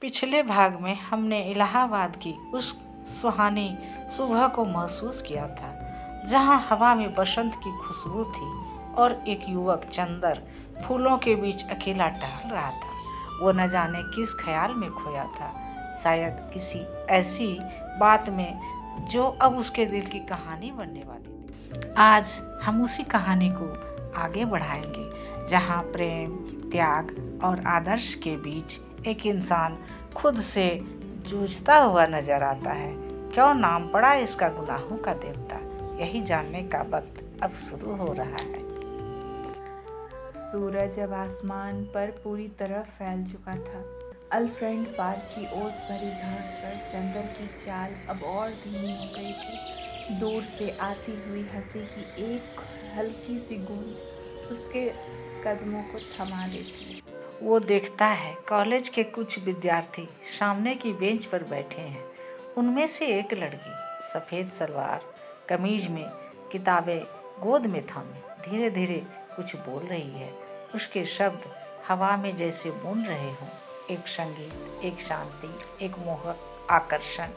पिछले भाग में हमने इलाहाबाद की उस सुहानी सुबह को महसूस किया था, जहां हवा में बसंत की खुशबू थी और एक युवक चंदर फूलों के बीच अकेला टहल रहा था। वो न जाने किस ख्याल में खोया था, शायद किसी ऐसी बात में जो अब उसके दिल की कहानी बनने वाली थी। आज हम उसी कहानी को आगे बढ़ाएंगे, जहां प्रेम, त्याग और आदर्श के बीच एक इंसान खुद से जूझता हुआ नजर आता है। क्यों नाम पड़ा इसका गुनाहों का देवता, यही जानने का वक्त अब शुरू हो रहा है। सूरज अब आसमान पर पूरी तरह फैल चुका था। अल्फ्रेंड पार्क की ओस भरी घास पर चंदर की चाल अब और धीमी हो गई थी। दूर से आती हुई हंसी की एक हल्की सी गूंज उसके कदमों को थमा देती। वो देखता है कॉलेज के कुछ विद्यार्थी सामने की बेंच पर बैठे हैं। उनमें से एक लड़की सफेद सलवार कमीज में किताबें गोद में थामे धीरे धीरे कुछ बोल रही है। उसके शब्द हवा में जैसे बुन रहे हों, एक संगीत, एक शांति, एक मोहक आकर्षण।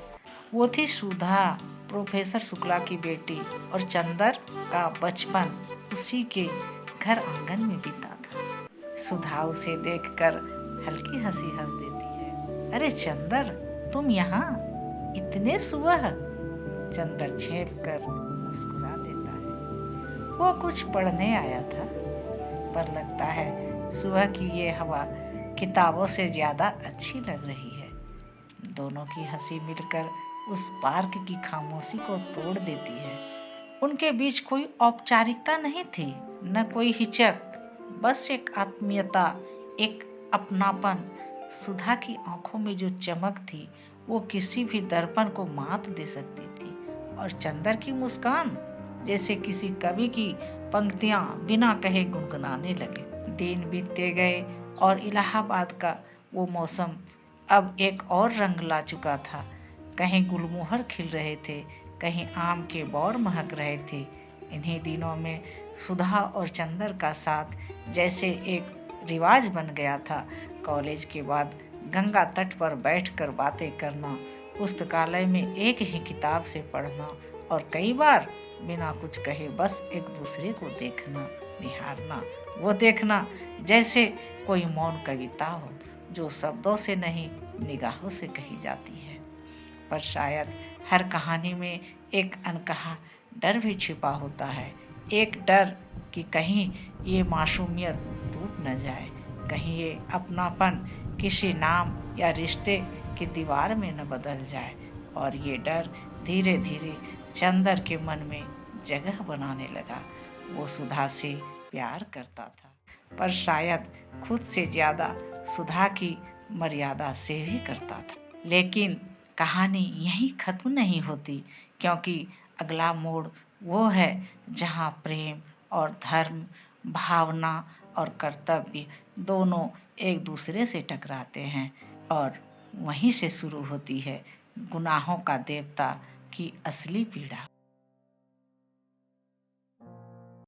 वो थी सुधा, प्रोफेसर शुक्ला की बेटी, और चंदर का बचपन उसी के घर आंगन में बीता था। सुधा उसे देखकर हल्की हंसी हंस देती है। अरे चंदर, तुम यहाँ इतने सुबह? चंदर छेप कर मुस्कुरा देता है। वो कुछ पढ़ने आया था, पर लगता है सुबह की ये हवा किताबों से ज्यादा अच्छी लग रही है। दोनों की हंसी मिलकर उस पार्क की खामोशी को तोड़ देती है। उनके बीच कोई औपचारिकता नहीं थी, न कोई हिचक, बस एक आत्मीयता, एक अपनापन। सुधा की आंखों में जो चमक थी वो किसी भी दर्पण को मात दे सकती थी, और चंदर की मुस्कान जैसे किसी कवि की पंक्तियां बिना कहे गुनगुनाने लगे। दिन बीतते गए और इलाहाबाद का वो मौसम अब एक और रंग ला चुका था। कहीं गुलमोहर खिल रहे थे, कहीं आम के बौर महक रहे थे। इन्हीं दिनों में सुधा और चंदर का साथ जैसे एक रिवाज बन गया था। कॉलेज के बाद गंगा तट पर बैठकर बातें करना, पुस्तकालय में एक ही किताब से पढ़ना, और कई बार बिना कुछ कहे बस एक दूसरे को देखना, निहारना। वो देखना जैसे कोई मौन कविता हो, जो शब्दों से नहीं निगाहों से कही जाती है। पर शायद हर कहानी में एक अनकहा डर भी छिपा होता है। एक डर कि कहीं ये मासूमियत टूट न जाए, कहीं ये अपनापन किसी नाम या रिश्ते की दीवार में न बदल जाए। और ये डर धीरे धीरे चंदर के मन में जगह बनाने लगा। वो सुधा से प्यार करता था, पर शायद खुद से ज्यादा सुधा की मर्यादा से भी करता था। लेकिन कहानी यहीं खत्म नहीं होती, क्योंकि अगला मोड़ वो है जहाँ प्रेम और धर्म, भावना और कर्तव्य दोनों एक दूसरे से टकराते हैं, और वहीं से शुरू होती है गुनाहों का देवता की असली पीड़ा।